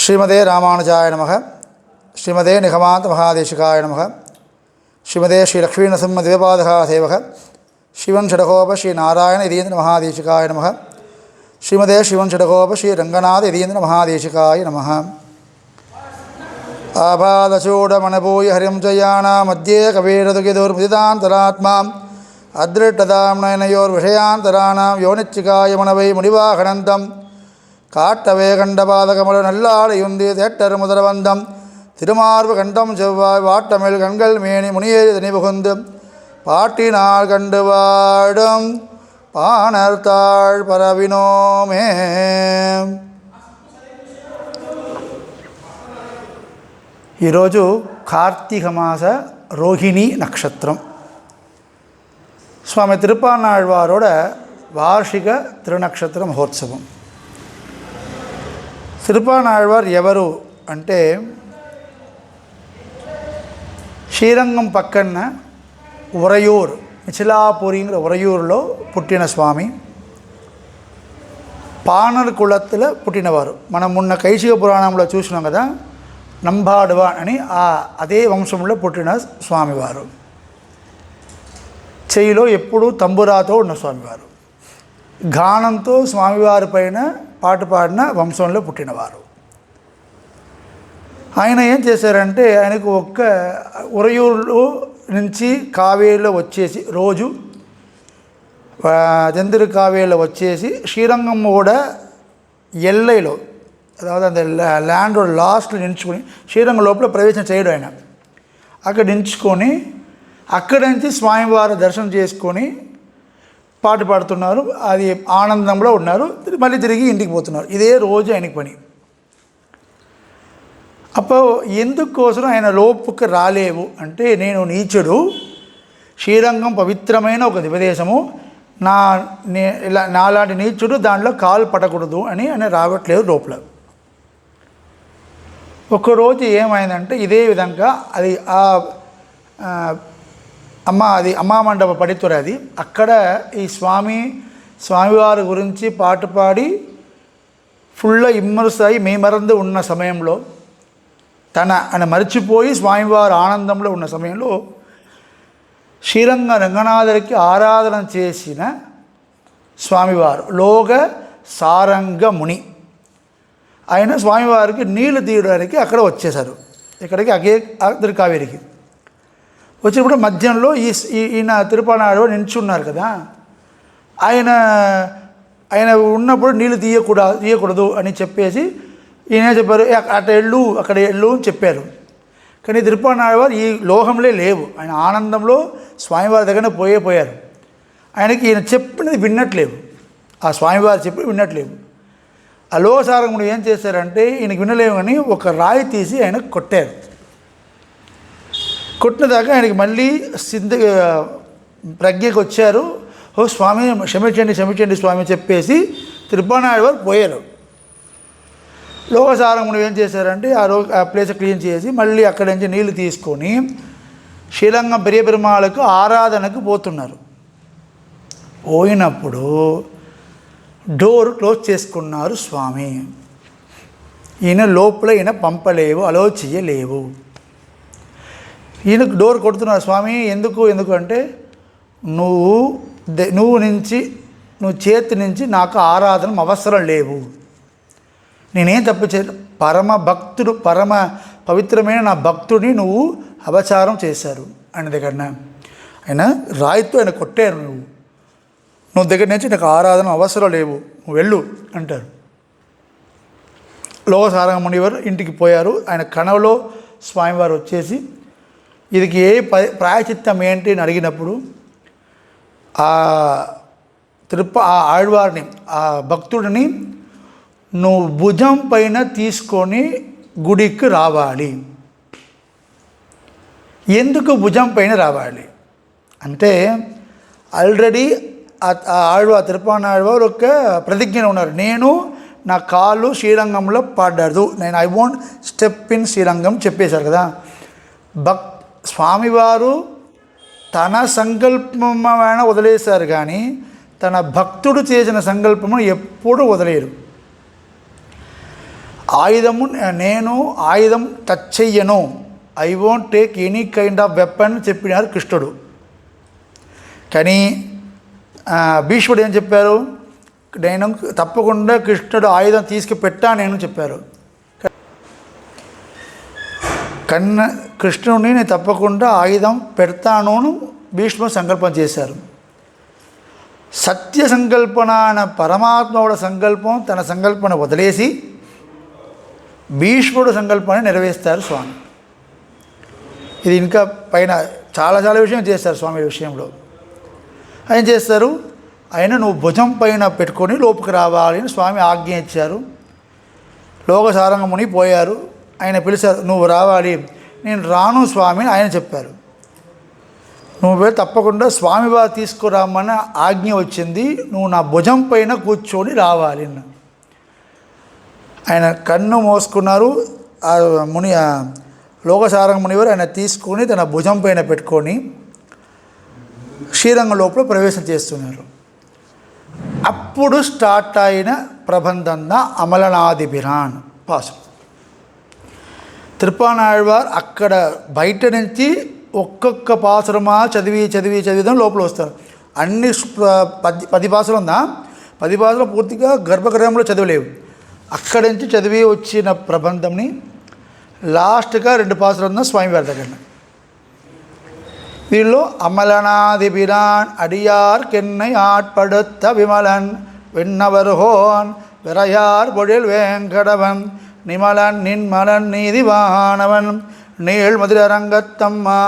श्रीमते रामानुजाय नमः। श्रीमते निगमान्त महादेशिकाय नमः। श्रीमते श्रीलक्ष्मीनरसिंहद्विपादः सेवः शिवं षडकोप श्रीनारायण यतीन्द्र महादेशिकाय नमः। श्रीमते शिवं षडकोप श्रीरङ्गनाथ यतीन्द्र महादेशिकाय नमः। आपादचूडमणपूय हरिं जयाना मध्ये कवीरदुगिदुर्मुदितान्तरात्माम् अदृष्टतां नयनयोर्विषयान्तराणां योनिच्चिकाय मनवै मुनिवाहनन्तं காட்டவே கண்டபாதகமல நல்லாடையுந்தி தேட்டர் முதலவந்தம் திருமார்பு கண்டம் செவ்வாய் வாட்டமிழ் கண்கள் மேனி முனியேறி தனிபுகுந்து பாட்டினால் கண்டு வாடும் பாணர்த்தாள் பரவினோமே. ఈరోజు కార్తీక మాస రోహిణి నక్షత్రం. స్వామి తిరుపానాళ్వారోడ వార్షిక తిరునక్షత్ర మహోత్సవం. తిరుపానాళ్వార్ ఎవరు అంటే శ్రీరంగం పక్కన ఉరయూర్ మిచిలాపురిங்கிற ఉరయూరులో పుట్టిన స్వామి. పానర్ కులத்தில் పుట్టినవారు. మనం మొన్న కైశిక పురాణంలో చూసినాం కదా, నంబాడువాన్ అని అదే వంశంలో పుట్టిన స్వామివారు. చెయ్యిలో ఎప్పుడూ తంబురాతో ఉన్న స్వామివారు. గానంతో స్వామివారి పైన పాట పాడిన వంశంలో పుట్టినవారు. ఆయన ఏం చేశారంటే, ఆయనకు ఒక్క ఉరయూరులో నుంచి కావేరిలో వచ్చేసి రోజు చంద్ర కావేరిలో వచ్చేసి శ్రీరంగం కూడా ఎల్లైలో, అதாவது அந்த ల్యాండ్ లాస్ట్లో నించుకొని శ్రీరంగం లోపల ప్రవేశం చేయడం ఆయన. అక్కడ నించుకొని అక్కడి నుంచి స్వామివారి దర్శనం చేసుకొని పాట పాడుతున్నారు. అది ఆనందంలో ఉన్నారు. మళ్ళీ తిరిగి ఇంటికి పోతున్నారు. ఇదే రోజు ఆయనకి పని. అప్పుడు ఎందుకోసం ఆయన లోపుకి రాలేవు అంటే, నేను నీచుడు, శ్రీరంగం పవిత్రమైన ఒక దివదేశము, నాలాంటి నీచుడు దాంట్లో కాలు పడకూడదు అని ఆయన రావట్లేదు లోపల. ఒకరోజు ఏమైందంటే, ఇదే విధంగా అది అది అమ్మా మండప పడితురు. అది అక్కడ ఈ స్వామివారి గురించి పాట పాడి ఫుల్ ఇమ్మర్స్ అయి మేమరందు ఉన్న సమయంలో, ఆయన మరిచిపోయి స్వామివారి ఆనందంలో ఉన్న సమయంలో శ్రీరంగ రంగనాథుడికి ఆరాధన చేసిన స్వామివారు లోక సారంగ ముని ఆయన స్వామివారికి నీళ్లు తీయడానికి అక్కడ వచ్చేశారు. ఇక్కడికి అగే కావేరికి వచ్చినప్పుడు మధ్యంలో ఈయన తిరుపానాడు నించున్నారు కదా, ఆయన ఉన్నప్పుడు నీళ్ళు తీయకూడదు అని చెప్పేసి ఈయన చెప్పారు, అక్కడ ఎళ్ళు అని చెప్పారు. కానీ తిరుపానాళ్వారు ఈ లోకంలో లేవు. ఆయన ఆనందంలో స్వామివారి దగ్గర పోయారు. ఆయనకి ఈయన చెప్పినది విన్నట్లేవు. ఆ స్వామివారు చెప్పి విన్నట్లేవు. ఆ లోకసారంగుడు ఏం చేశారంటే, ఈయనకి వినలేవు అని ఒక రాయి తీసి ఆయన కొట్టారు. కొట్టినదాకా ఆయనకి మళ్ళీ ప్రజ్ఞకి వచ్చారు. ఓ స్వామి క్షమించండి స్వామి చెప్పేసి తిరుపానాళ్వారు పోయారు. లోకసారంగుడు ఏం చేశారంటే, ఆ ప్లేస్ క్లీన్ చేసి మళ్ళీ అక్కడి నుంచి నీళ్లు తీసుకొని శ్రీరంగం పెరియ పెరుమాళకు ఆరాధనకు పోతున్నారు. పోయినప్పుడు డోర్ క్లోజ్ చేసుకున్నారు స్వామి. ఈయన లోపల పంపలేవు, అలో చెయ్యలేవు. ఈయనకు డోర్ కొడుతున్నారు. స్వామి ఎందుకు అంటే, నువ్వు చేతి నుంచి నాకు ఆరాధన అవసరం లేవు, నేనేం తప్పు చేయను, పరమ భక్తుడు, పరమ పవిత్రమైన నా భక్తుడిని నువ్వు అపచారం చేశారు ఆయన దగ్గర. ఆయన రాయితో ఆయన కొట్టారు. నువ్వు దగ్గర నుంచి నాకు ఆరాధన అవసరం లేవు, నువ్వు వెళ్ళు అంటారు. లోకసారంగ మునివారు ఇంటికి పోయారు. ఆయన కనవలో స్వామివారు వచ్చేసి ఇదికి ఏ ప్రాయచిత్తం ఏంటి అని అడిగినప్పుడు ఆ ఆళ్వారిని, ఆ భక్తుడిని నువ్వు భుజం పైన తీసుకొని గుడికి రావాలి. ఎందుకు భుజం పైన రావాలి అంటే, ఆల్రెడీ తిరుపానాళ్వారు ఒక ప్రతిజ్ఞ ఉన్నారు, నేను నా కాళ్ళు శ్రీరంగంలో పడ్డదు, I won't step in Srirangam చెప్పేశారు కదా. స్వామివారు తన సంకల్పమైన వదిలేశారు కానీ తన భక్తుడు చేసిన సంకల్పమును ఎప్పుడూ వదిలేరు. ఆయుధము నేను ఆయుధం టచ్ చెయ్యను, I won't take any kind of weapon చెప్పినారు కృష్ణుడు. కానీ భీష్ముడు ఏం చెప్పారు, నేను తప్పకుండా కృష్ణుడు ఆయుధం తీసుకుపెట్టా నేను చెప్పారు. కృష్ణుడిని నేను తప్పకుండా ఆయుధం పెడతాను భీష్ముడు సంకల్పం చేశారు. సత్య సంకల్పన అన్న పరమాత్ముడు సంకల్పం, తన సంకల్పన వదిలేసి భీష్ముడు సంకల్పాన్ని నెరవేరుస్తారు స్వామి. ఇది ఇంకా పైన చాలా విషయం చేస్తారు స్వామి విషయంలో. ఆయన చేస్తారు, ఆయన నువ్వు భుజం పైన పెట్టుకొని లోపుకి రావాలి అని స్వామి ఆజ్ఞ ఇచ్చారు. లోకసారంగ ముని పోయారు, ఆయన పిలిచారు, నువ్వు రావాలి. నేను రాను స్వామి అని ఆయన చెప్పారు. నువ్వు తప్పకుండా స్వామివారు తీసుకురామని ఆజ్ఞ వచ్చింది, నువ్వు నా భుజం పైన కూర్చొని రావాలి. ఆయన కన్ను మోసుకున్నారు. ఆ ముని లోకసారంగ మునివారు ఆయన తీసుకొని తన భుజం పైన పెట్టుకొని శ్రీరంగం లోపల ప్రవేశం చేస్తున్నారు. అప్పుడు స్టార్ట్ అయిన ప్రబంధన అమలనాదిభిరాన్ పాసు. తిరుప్పానాళ్వార్ అక్కడ బయట నుంచి ఒక్కొక్క పాసురమా చదివిదాం లోపల వస్తారు. అన్ని 10 పాసులు ఉందా, 10 పాసులు పూర్తిగా గర్భగృహంలో చదివలేవు. అక్కడి నుంచి చదివి వచ్చిన ప్రబంధంని లాస్ట్గా 2 పాసులు ఉందా స్వామివారి దగ్గర. వీళ్ళు అమలనాదిభిరాన్ అడియార్ కెన్నై ఆట్పడుத்த విమలన్ విన్నవర్హోన్ విరయార్ பொழில் வேங்கடவன் நிமலன் நின்மலன் நீதிவானவன் நீள் மதுரரங்கத்தம்மா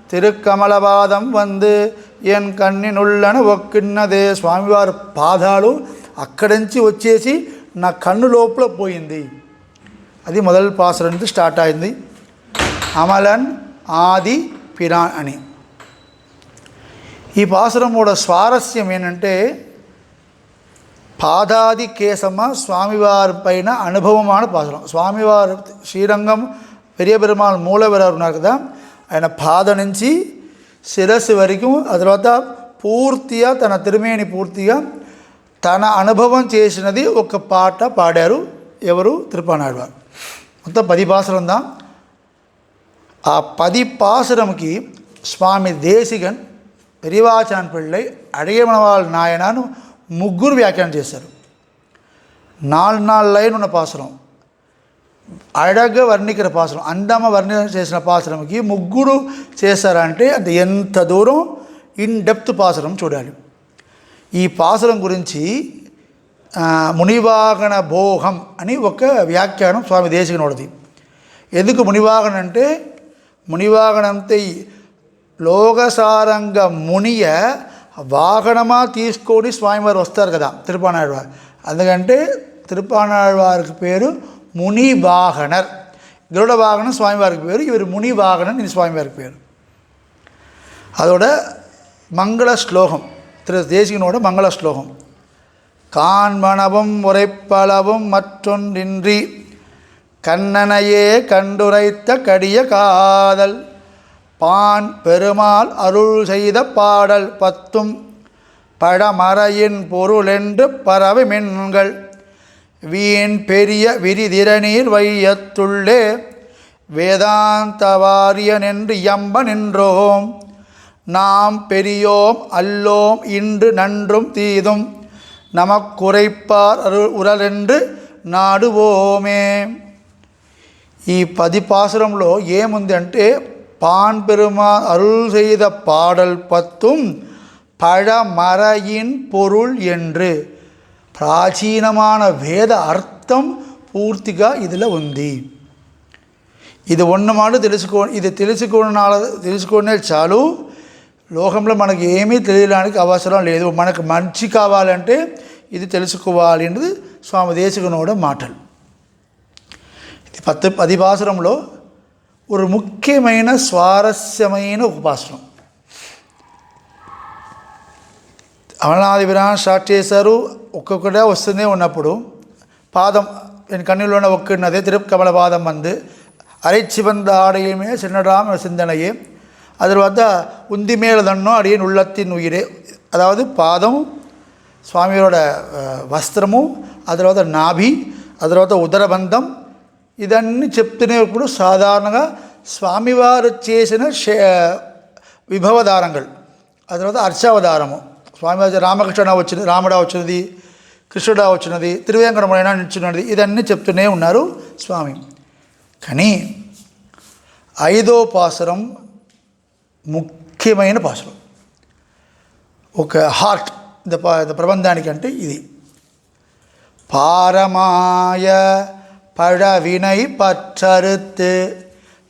తిరుకమలపాదం వందు ఎన్ కన్నినుళ్ళను ఒక్కిన్నదే. స్వామివారి పాదాలు అక్కడి నుంచి వచ్చేసి నా కన్ను లోపల పోయింది. అది మొదటి పాసురం నుంచి స్టార్ట్ అయింది. అమలన్ ఆది పిరాన్ అని. ఈ పాసురం కూడా స్వారస్యం ఏంటంటే పాదాది కేశమ స్వామివారి పైన అనుభవமான పాసురం. స్వామివారు శ్రీరంగం పెరియ పెరుమాళ్ మూలవెరారు ఉన్నారు కదా, ఆయన పాద నుంచి శిరస్సు వరకు, ఆ తర్వాత పూర్తిగా తన తిరుమేని పూర్తిగా తన అనుభవం చేసినది ఒక పాట పాడారు. ఎవరు? తిరుప్పానాళ్వార్. మొత్తం 10 పాసురం ఉందా. ఆ 10 పాసురంకి స్వామి దేశిగన్, పెరివాచాన్ పిళ్ళై, అడిగమనవాళ్ళ నాయనను ముగ్గురు వ్యాఖ్యానం చేశారు. 4 లైన్ ఉన్న పాసురం, అడగ వర్ణికర పాసురం, అందమ వర్ణన చేసిన పాసురంకి ముగ్గురు చేశారంటే అది ఎంత దూరం ఇన్ డెప్త్ పాసురం చూడాలి. ఈ పాసురం గురించి మునివాగణ భోగం అని ఒక వ్యాఖ్యానం స్వామి దేశికనోడిది. ఎందుకు మునివాగణ అంటే, మునివాగణంతే లోకసారంగ మునియ వాహనమా తీసుకొని స్వామివారు వస్తారు కదా తిరుప్పానాళ్వార్. అందుకంటే తిరుప్పానాళ్వారికి పేరు ముని వాహనర్. గరుడ వాహనం స్వామివారికి పేరు, ఇవరు ముని వాహనం ఇది స్వామివారికి పేరు. அதோட மங்கள ஸ்லோகம், தேசிகனோட மங்கள ஸ்லோகம். காண்மனவும் உரைப்பளவும் மற்றொன்றின்றி கண்ணனையே கண்டுரைத்த கடிய காதல் பான் பெருமாள் அருள் செய்த பாடல் 10 பழமறையின் பொருளென்று பறவை மின்கள் வீண் பெரிய விரிதிரநீர் வையத்துள்ளே வேதாந்த வாரியன் என்று எம்ப நின்றோம். நாம் பெரியோம் அல்லோம் இன்று நன்றும் தீதும் நமக்குரைப்பார் ఉరలెండు నాడువోమే. ఈ 10 పాసురంలో ఏముంది అంటే, పాన్ పెరుమా అరుள் செய்த பாடல் 10 పழమறையின் பொருள் என்று ప్రాచీనమైన వేద అర్థం పూర్తిగా ఇదిలో ఉంది. ఇది ఉన్నమాట ఇది తెలుసుకునే చాలు. లోకంలో మనకు ఏమీ తెలియడానికి అవసరం లేదు. మనకు మంచి కావాలంటే ఇది తెలుసుకోవాలి అనేది స్వామి దేశికనోడ మాటలు. ఇది 10 పాసురంలో ఒక ముఖ్యమైన స్వారస్యమైన ఒక పాసురం. అమలనాదిభిరాన్ స్టార్ట్ చేశారు. ఒక్కొక్కటే వస్తూనే ఉన్నప్పుడు పాదం కన్నులోనే ఒక్కడినదే తిరుకమల పాదం வந்து அரைச்சிவந்த ஆடையுமே சின்னடாம் சிந்தனையே. அது తర్వాత உந்தி மேல தன்னோ அடியேன் உள்ளத்தின் உயிரே. அதாவது பாதம் స్వామివాரோட వస్త్రము, ఆ తర్వాత నాభి, ఆ తర్వాత ఉదరబంధం, ఇదన్నీ చెప్తున్నప్పుడు సాధారణంగా స్వామివారు చేసిన విభవదారంగల్, ఆ తర్వాత అర్చావతారము, స్వామివారి రామకృష్ణ వచ్చినది, రాముడా వచ్చినది, కృష్ణుడా వచ్చినది, తిరువేంకటరమణ నిల్చున్నది, ఇదన్నీ చెప్తూనే ఉన్నారు స్వామి. కానీ 5వ పాసురం ముఖ్యమైన పాసురం, ఒక హార్ట్ ప్రబంధానికి అంటే ఇది. பாரமாய பழவினை பற்றறுத்து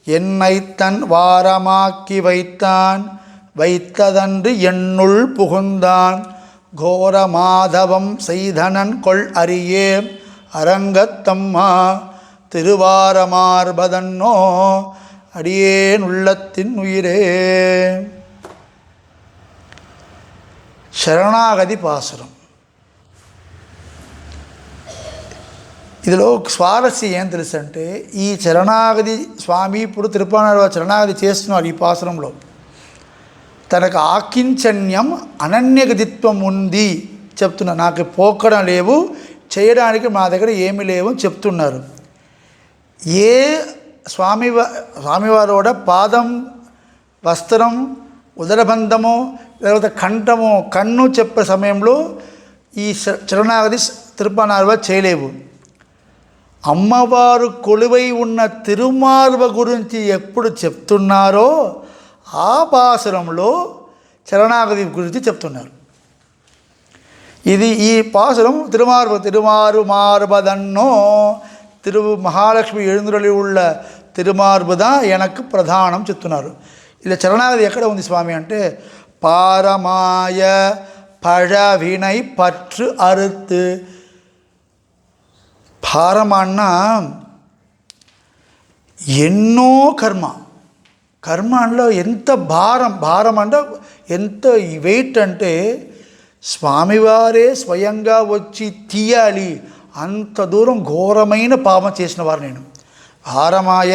என்னை தன் வாரமாக்கி வைத்தான், வைத்ததன்று என்னுள் புகுந்தான், கோர மாதவம் செய்தனன் கொள் அறியே அரங்கத்தம்மா திருவாரமார்பதன்னோ அடியேன் உள்ளத்தின் உயிரே. శరణాగతి పాసురం. ఇదిలో స్వారస్యం ఏం తెలుసు అంటే, ఈ శరణాగతి స్వామి ఇప్పుడు తిరుపతి శరణాగతి చేస్తున్నారు. ఈ పాసురంలో తనకు ఆకించన్యం అనన్యగతిత్వం ఉంది చెప్తున్నారు. నాకు పోకడం లేవు, చేయడానికి మా దగ్గర ఏమీ లేవు చెప్తున్నారు. ఏ స్వామివారు కూడా పాదం, వస్త్రం, ఉదరబంధము, లేకపోతే కంఠము, కన్ను చెప్పే సమయంలో ఈ శరణాగతి తిరుపతి చేయలేవు. అమ్మవారు కొలువై ఉన్న తిరుమార్వ గురించి ఎప్పుడు చెప్తున్నారో ఆ పాసురంలో శరణాగతి గురించి చెప్తున్నారు. ఇది ఈ పాసురం తిరుమారు మార్బదన్నో, మహాలక్ష్మి எழுந்துருளி உள்ள తిరుమార్బు தான் எனக்கு ప్రధానం చెప్తున్నారు. ఇలా శరణాగతి ఎక్కడ ఉంది స్వామి అంటే, పారమాయ పழவினை పற்று అరుతు. భారమన్నా ఎన్నో కర్మలో ఎంత భారం అంటే ఎంత వెయిట్ అంటే స్వామివారే స్వయంగా వచ్చి తీయాలి, అంత దూరం ఘోరమైన పాపం చేసిన వారు నేను. భారమాయ,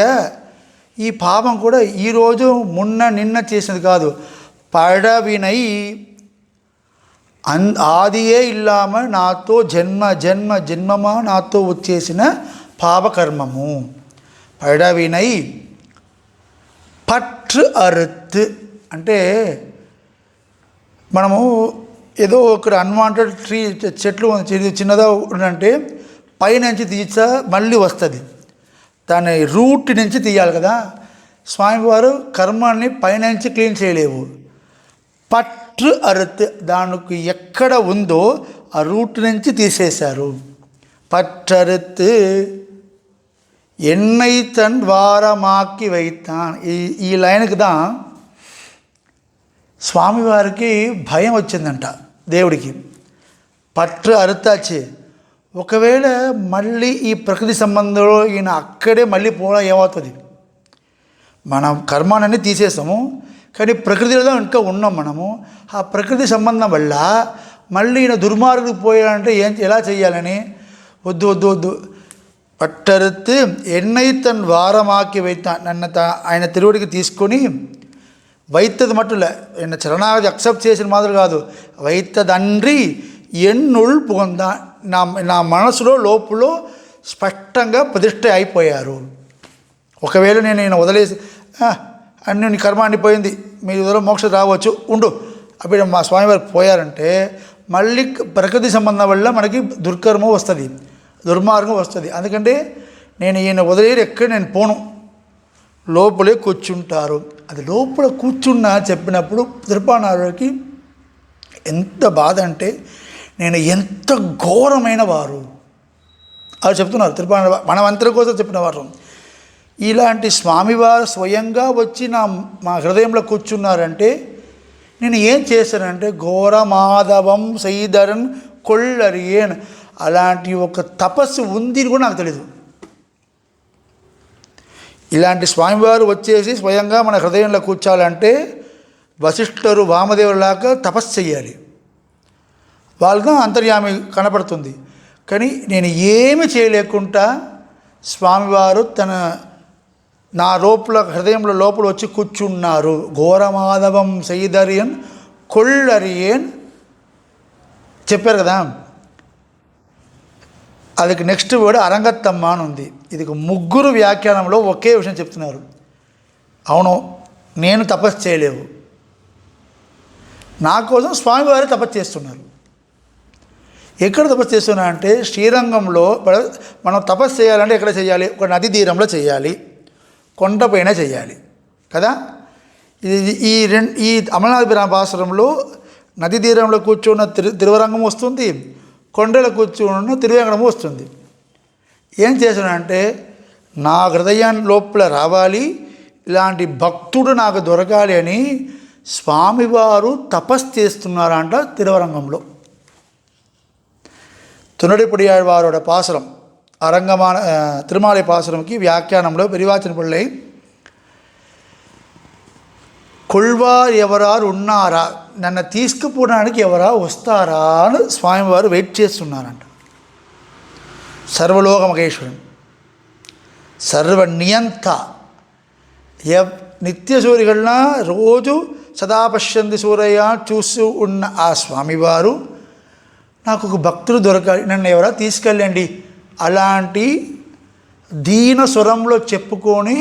ఈ పాపం కూడా ఈరోజు నిన్న చేసినది కాదు. పழவினை ఆదియే ఇల్లామ నాతో జన్మమా నాతో వచ్చేసిన పాపకర్మము. పழவினை పట్టు అరుత్ అంటే మనము ఏదో ఒక అన్వాంటెడ్ చెట్లు చిన్నదా ఉందంటే పైనుంచి తీసా మళ్ళీ వస్తుంది, దాని రూట్ నుంచి తీయాలి కదా. స్వామివారు కర్మాన్ని పైనుంచి క్లీన్ చేయలేవు. పట్టు అరుత్, దానికి ఎక్కడ ఉందో ఆ రూట్ నుంచి తీసేశారు. పట్టరుత్ ఎన్నై తన్ వారమాకి వైతాన్. ఈ లైన్కి దా స్వామివారికి భయం వచ్చిందంట దేవుడికి. పట్టు అరుతాచి, ఒకవేళ మళ్ళీ ఈ ప్రకృతి సంబంధంలో ఈయన అక్కడే మళ్ళీ పోవడం ఏమవుతుంది? మనం కర్మాన్ని తీసేస్తాము, కానీ ప్రకృతిలో ఇంకా ఉన్నాం మనము. ఆ ప్రకృతి సంబంధం వల్ల మళ్ళీ ఈయన దుర్మార్గుడు పోయాడంటే ఎలా చేయాలని వద్దు. పట్టరుత్ ఎన్నై తన్ వారమాకి వైతా, ఆయన తిరువుడికి తీసుకొని వైత్తది మట్టులే, ఆయన శరణాగతి అక్సెప్ట్ చేసిన మాదిరి కాదు, వైత్తదండ్రి ఎన్నుల్ పొందా, నా మనసులో లోపల స్పష్టంగా ప్రతిష్ట అయిపోయారు. ఒకవేళ నేను ఈయన వదిలేసి అన్ని నీ కర్మ అనిపోయింది, మీ వదిలో మోక్షం రావచ్చు ఉండు, అప్పుడు మా స్వామివారు పోయారంటే మళ్ళీ ప్రకృతి సంబంధం వల్ల మనకి దుర్కర్మ వస్తుంది, దుర్మార్గం వస్తుంది. అందుకంటే నేను ఈయన వదిలేరు ఎక్కడ నేను పోను, లోపలే కూర్చుంటారు. అది లోపల కూర్చున్నా చెప్పినప్పుడు తిరుపానారుడికి ఎంత బాధ అంటే, నేను ఎంత ఘోరమైన వారు అది చెప్తున్నారు తిరుపానారు, మనమంతరి కోసం చెప్పిన వారు. ఇలాంటి స్వామివారు స్వయంగా వచ్చి మా హృదయంలో కూర్చున్నారంటే నేను ఏం చేశానంటే, ఘోరమాధవం సైదరన్ కొళ్ళరియన్, అలాంటి ఒక తపస్సు ఉంది కూడా నాకు తెలీదు. ఇలాంటి స్వామివారు వచ్చేసి స్వయంగా మన హృదయంలో కూర్చోాలంటే వశిష్ఠరు వామదేవులాగా తపస్సు చేయాలి, వాళ్ళగా అంతర్యామి కనపడుతుంది. కానీ నేను ఏమి చేయలేకుండా స్వామివారు నా హృదయంలో లోపల వచ్చి కూర్చున్నారు. ఘోరమాధవం సైదరియన్ కొళ్ళరియన్ చెప్పారు కదా. அதுக்கு నెక్స్ట్ వర్డ్ అరంగత్తమ్మ అని ఉంది. ఇది ముగ్గురు వ్యాఖ్యానంలో ఒకే విషయం చెప్తున్నారు. అవును, నేను తపస్సు చేయలేవు, నా కోసం స్వామివారే తపస్సు చేస్తున్నారు. ఎక్కడ తపస్సు చేస్తున్నా అంటే శ్రీరంగంలో మనం తపస్సు చేయాలంటే ఎక్కడ చేయాలి? ఒక నది తీరంలో చేయాలి, కొండపైన చేయాలి కదా. ఈ అమలనాథ పాసురంలో నది తీరంలో కూర్చున్న తిరువరంగం వస్తుంది, కొండలో కూర్చున్న తిరువేంకటము వస్తుంది. ఏం చేశానంటే నా హృదయం లోపల రావాలి, ఇలాంటి భక్తుడు నాకు దొరకాలి అని స్వామివారు తపస్సు చేస్తున్నారంట తిరువరంగంలో. తునడిపుడియాళ్వారోட పాసురం అరంగమాన తిరుమాలి పాసురంకి వ్యాఖ్యానంలో పెరివాచన పిళ్ళై కొల్వారు ఎవరారు ఉన్నారా, నన్ను తీసుకుపోవడానికి ఎవరా వస్తారా అని స్వామివారు వెయిట్ చేస్తున్నారంట. సర్వలోక మహేశ్వరుని, సర్వనియంత, నిత్య సూర్యుಗಳನ್ನ రోజు సదా పశ్యంతి సూరయ్య చూస్తూ ఉన్న ఆ స్వామివారు నాకు ఒక భక్తుడు దొరకాలి, నన్ను ఎవరా తీసుకెళ్ళండి అలాంటి దీన స్వరంలో చెప్పుకొని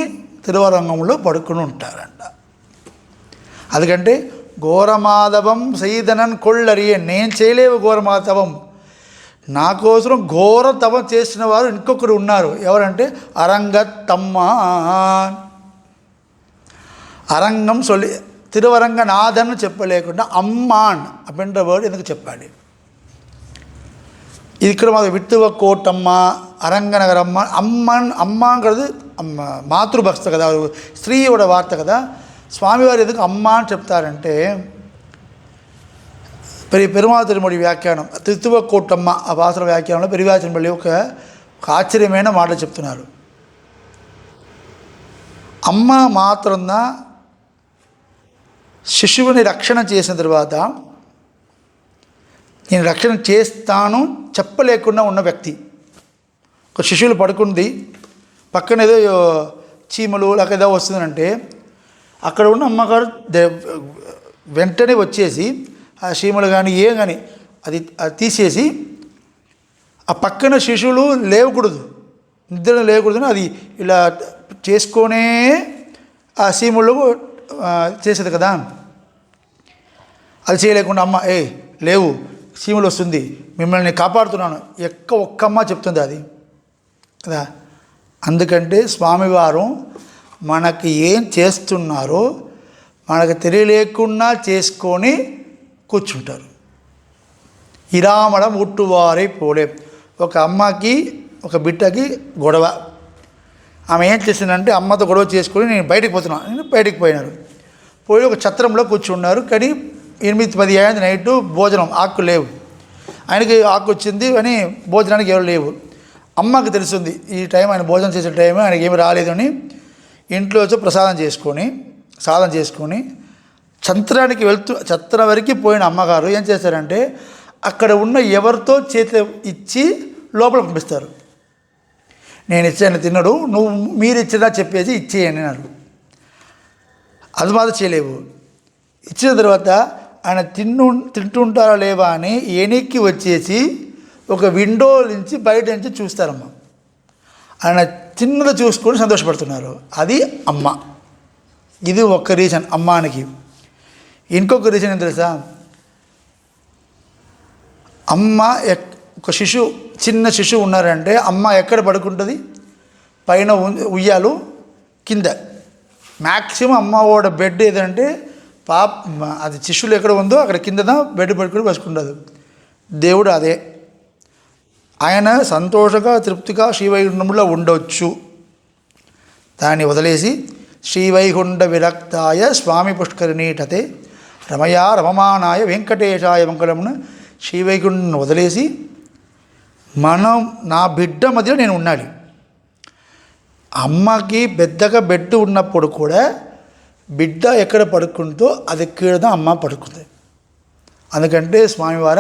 తిరువరంగంలో పడుకుని ఉంటారంట. అందుకంటే ఘోరమాధవం సైదనన్ కొళ్ళరియే, నేను చేయలేవు ఘోరమాధవం, నా కోసం ఘోర తపం చేసిన వారు ఇంకొకరు ఉన్నారు. ఎవరంటే అరంగత్తమ్మ. అరంగం సొల్లి తిరువరంగనాథన్ చెప్పలేకుండా అమ్మాన్ அப்படின்ற వర్డ్ ఎందుకు చెప్పాలి? ఇది ఇక్కడ మాకు విట్టువ కోటమ్మ, అరంగనగరమ్మ, అమ్మన్ అమ్మங்கிறது మాతృభక్త కదా, స్త్రీயோட వార్త కదా. స్వామివారు ఎందుకు అమ్మ అని చెప్తారంటే పెరుమాళ్ తిరుమడి వ్యాఖ్యానం తిరువ కోటమ్మ ఆ భాషల వ్యాఖ్యానంలో పెరివాచన మళ్ళీ ఒక ఆశ్చర్యమైన మాటలు చెప్తున్నారు. అమ్మ మాత్రం శిశువుని రక్షణ చేసిన తర్వాత నేను రక్షణ చేస్తాను చెప్పలేకుండా ఉన్న వ్యక్తి. ఒక శిశువులు పడుకుంది, పక్కన ఏదో చీమలు లేక ఏదో వస్తుందంటే అక్కడ ఉన్న అమ్మగారు వెంటనే వచ్చేసి ఆ చీమలు కానీ ఏం కానీ అది తీసేసి ఆ పక్కన శిశువులు లేవకూడదు, నిద్ర లేకూడదని అది ఇలా చేసుకొనే ఆ చీమలు చేసేది కదా. అది చేయలేకుండా అమ్మ లేవు, చీమలు వస్తుంది, మిమ్మల్ని కాపాడుతున్నాను ఒక్కమ్మ చెప్తుంది అది కదా. అందుకంటే స్వామివారు మనకి ఏం చేస్తున్నారో మనకు తెలియలేకుండా చేసుకొని కూర్చుంటారు. ఇరామడం ఉట్టువారై పోలే. ఒక అమ్మకి ఒక బిడ్డకి గొడవ, ఆమె ఏం చేసిందంటే అమ్మతో గొడవ చేసుకొని నేను బయటకు పోతున్నాను, నేను బయటకు పోయినారు, పోయి ఒక ఛత్రంలో కూర్చున్నారు. కానీ 8-10 అయింది నైటు, భోజనం ఆకు లేవు, ఆయనకి ఆకు వచ్చింది అని భోజనానికి ఎవరు లేవు. అమ్మకి తెలుస్తుంది ఈ టైం ఆయన భోజనం చేసే టైం, ఆయనకి ఏమి రాలేదు అని ఇంట్లో వచ్చి సాధన చేసుకొని ఛత్రానికి ఛత్రం వరకు పోయిన అమ్మగారు ఏం చేశారంటే అక్కడ ఉన్న ఎవరితో చేతి ఇచ్చి లోపల పంపిస్తారు. నేను ఇచ్చాను తిన్నాడు, మీరు ఇచ్చినా చెప్పేసి ఇచ్చేయండి అన్నారు. అది మాత్రం చేయలేవు. ఇచ్చిన తర్వాత ఆయన తింటుంటారా లేవా అని వెనక్కి వచ్చేసి ఒక విండో నుంచి బయట నుంచి చూస్తారమ్మ. ఆయన చిన్నది చూసుకొని సంతోషపడుతున్నారు. అది అమ్మ. ఇది ఒక రీజన్ అమ్మానికి. ఇంకొక రీజన్ ఏం తెలుసా? అమ్మ ఒక చిన్న శిశువు ఉన్నారంటే అమ్మ ఎక్కడ పడుకుంటుంది? పైన ఉయ్యాలు, కింద మ్యాక్సిమం అమ్మవాడ బెడ్ ఏదంటే అది శిశువులు ఎక్కడ ఉందో అక్కడ కింద బెడ్ పడుకుని పసుకుండదు. దేవుడు అదే. ఆయన సంతోషంగా తృప్తిగా శ్రీవైకుంఠంలో ఉండవచ్చు. దాన్ని వదిలేసి శ్రీవైకుంఠ విరక్తాయ స్వామి పుష్కరిణీటతే రమయా రమమానాయ వెంకటేశాయ మంగళమున శ్రీవైకుంఠం వదిలేసి నా బిడ్డ మధ్యలో నేను ఉండాలి. అమ్మకి పెద్దగా బెడ్ ఉన్నప్పుడు కూడా బిడ్డ ఎక్కడ పడుకుందో అది ఎక్కడ అమ్మ పడుకుంది. అందుకంటే స్వామివార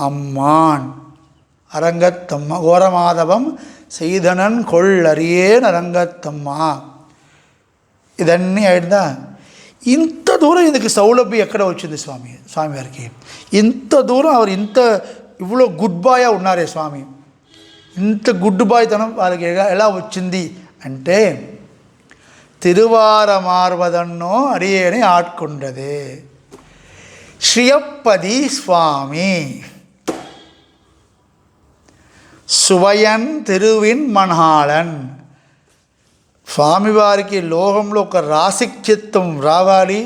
అమ్మాన్ అరంగత్తమ్మ ఘోరమాధవం సైదనన్ కొళ్ళరియే అరంగత్తమ్మ. ఇదన్నీ అయిందా? ఇంత దూరం ఇందుకు సౌలభ్యం ఎక్కడ వచ్చింది స్వామివారికి? ఇంత దూరం అవరు ఇంత ఇవ్వలో గుడ్ బాయ్ ఉన్నారే స్వామి. ఇంత గుడ్డుబాయితనం వాళ్ళకి ఎలా వచ్చింది అంటే తిరువారమార్వదన్నో అడియేని ఆట్కొండదే శ్రియప్పది స్వామి సువయన్ తిరువిన్ మన్హాళన్. స్వామివారికి లోకంలో ఒక రాసిక్చిత్తం రావాలి,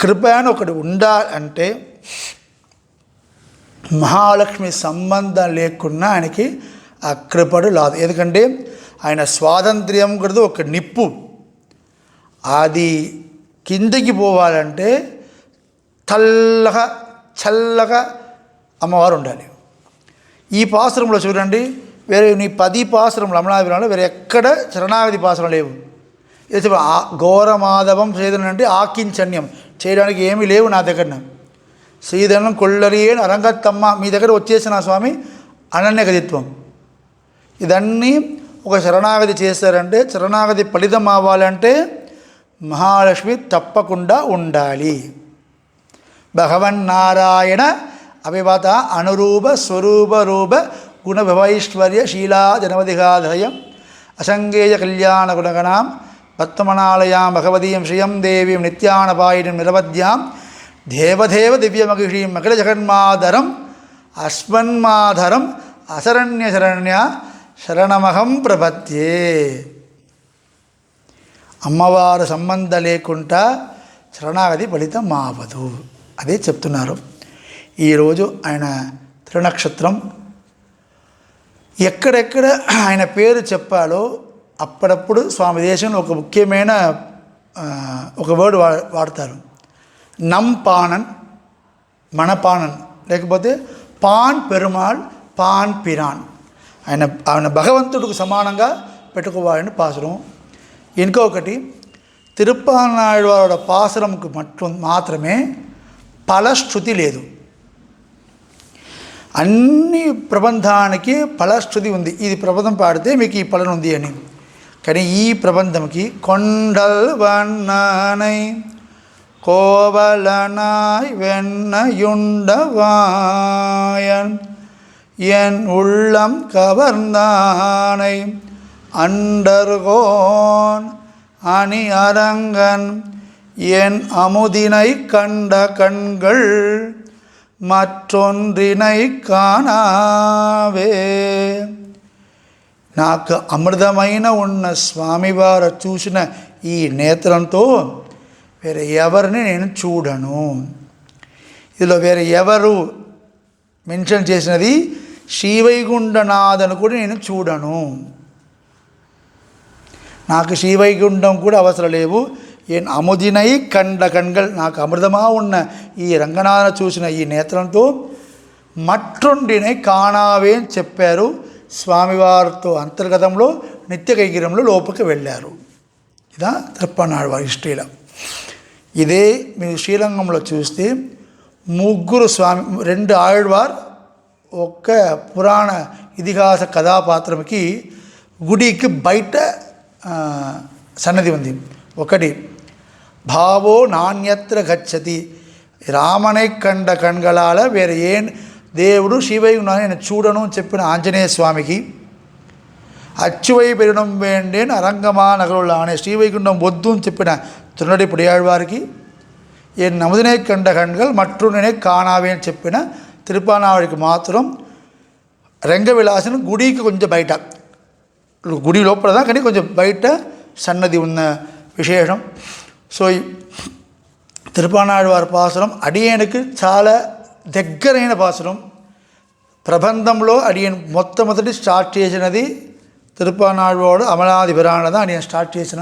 కృప అని ఒకటి ఉండాలంటే మహాలక్ష్మి సంబంధం లేకున్నా ఆయనకి ఆ కృపడు రాదు. ఎందుకంటే ఆయన స్వాతంత్ర్యం కూడా ఒక నిప్పు, అది కిందికి పోవాలంటే చల్లగా అమ్మవారు ఉండాలి. ఈ పాసురంలో చూడండి, వేరే నీ 10 పాసురంలో అమలాభిరాంలో వేరే ఎక్కడ శరణాగతి పాసురం లేవు. ఇది ఘోరమాధవం శ్రీధరన్ అంటే ఆకించన్యం చేయడానికి ఏమీ లేవు నా దగ్గర. శ్రీధరన్ కొల్లరియే అరంగత్తమ్మ మీ దగ్గర వచ్చేసిన స్వామి అనన్యగతిత్వం. ఇదన్నీ ఒక శరణాగతి చేస్తారంటే శరణాగతి ఫలితం అవ్వాలంటే మహాలక్ష్మి తప్పకుండా ఉండాలి. భగవన్నారాయణ అవివత అనురూప స్వరూప రూప గుణ వివైశ్వర్య శీలా జనవధిగాధయం అసంగేయ కళ్యాణ గుణగణాం పద్మనాలయాం భగవదీం శ్రియం దేవీం నిత్యానపాయినిం నిరవధ్యాం దేవదేవ దివ్యమగిషీం అఖిల జగన్మాధరం అస్మన్మాధరం అశరణ్య శరణమహం ప్రపద్యే. అమ్మవారు సంబంధం లేకుండా శరణాగతి ఫలితం మావదు, అదే చెప్తున్నారు. ఈరోజు ఆయన తిరునక్షత్రం ఎక్కడెక్కడ ఆయన పేరు చెప్పాలో అప్పుడప్పుడు స్వామి దేశంలో ఒక ముఖ్యమైన ఒక వర్డ్ వాడతారు. పానన్ మనపానన్, లేకపోతే పాన్ పెరుమాళ్ పాన్ పిరాన్. ఆయన భగవంతుడికి సమానంగా పెట్టుకోవాలని పాసురం. ఇంకొకటి తిరుప్పానాయుడు వారి పాసురంకు మాత్రమే ఫలశ్రుతి లేదు. అన్ని ప్రబంధానికి ఫలశ్రుతి ఉంది. ఇది ప్రబంధం పాడితే మీకు ఈ ఫలం ఉంది అని. కానీ ఈ ప్రబంధంకి కొండల్ వన్నానై కోవలనాయ్ వెన్నయుండవాయన్ என் உள்ளம் கவர்ந்தானை அண்டர்கோன் அணி அரங்கன் என் அமுதினை கண்ட கண்கள் మற்றొందినై కానావే. నాకు అమృతమైన ఉన్న స్వామివారు చూసిన ఈ నేత్రంతో వేరే ఎవరిని నేను చూడను. ఇదిలో వేరే ఎవరు మెన్షన్ చేసినది శ్రీవైకుంఠనాథను కూడా నేను చూడను. నాకు శ్రీవైకుంఠం కూడా అవసరం లేవు. ఎన్ అముదినై కండ కண்கள், నాకు అమృతమా ఉన్న ఈ రంగనాథను చూసిన ఈ నేత్రంతో మట్టుండినై కానావే అని చెప్పారు. స్వామివారితో అంతర్గతంలో నిత్య కైంకర్యంలో లోపలికి వెళ్ళారు. ఇదా తిరుప్పానాయుడు వారి హిస్టరీలో. ఇదే మీరు శ్రీరంగంలో చూస్తే ముగ్గురు స్వామి, 2 ఆళ్వార్, ఒక్క పురాణ ఇతిహాస కథాపాత్రంకి గుడికి బయట సన్నది ఉంది. ఒకటి భావో నాణ్యత్ర గచ్చతి, రామனை కండ కண்களால் వేరే ఏ దేవుడు శ్రీవైకుంఠం నేను చూడను చెప్పిన ఆంజనేయ స్వామికి, అచ్చువై పెరడం వేండేన్ అరంగమా నగరులో అనే శ్రీవైకుంఠం వద్దు అని చెప్పిన తున్నడి పుడియాழ்వారికి, ఎన్ నముదినే కండ కண்கள் మట్రునే కానావే అని చెప్పిన తిరుప్పానాయుడికి మాత్రం రంగవిలాసను గుడికి కొంచెం బయట, గుడి లోపలదా కానీ కొంచెం బయట సన్నది ఉన్న విశేషం. సో తిరుప్పానాయుడు వారి పాసురం అడియనుకి చాలా దగ్గరైన పాసురం. ప్రబంధంలో అడియన్ మొట్టమొదటి స్టార్ట్ చేసినది తిరుప్పానాయుడు వాడు అమలాదిభిరాణద అడియన్ స్టార్ట్ చేసిన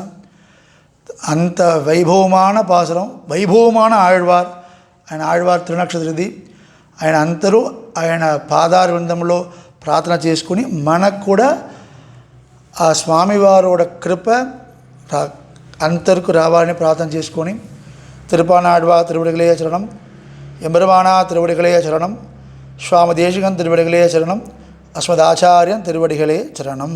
అంత వైభవమాన పాసురం, వైభవమాన ఆళ్వార్. ఆయన ఆళ్వార్ తిరునక్షత్రది. ఆయన అందరూ ఆయన పాదార విందంలో ప్రార్థన చేసుకుని మనకు కూడా ఆ స్వామివారోட కృప అంతరకు రావాలని ప్రార్థన చేసుకొని తిరుప్పానాయుడువా తిరువడిగలే చరణం, ఎంబెరుమానా తిరువడిగలే చరణం, స్వామి దేశికన్ తిరువడిగలే చరణం, అస్మదాచార్యం తిరువడిగలే చరణం.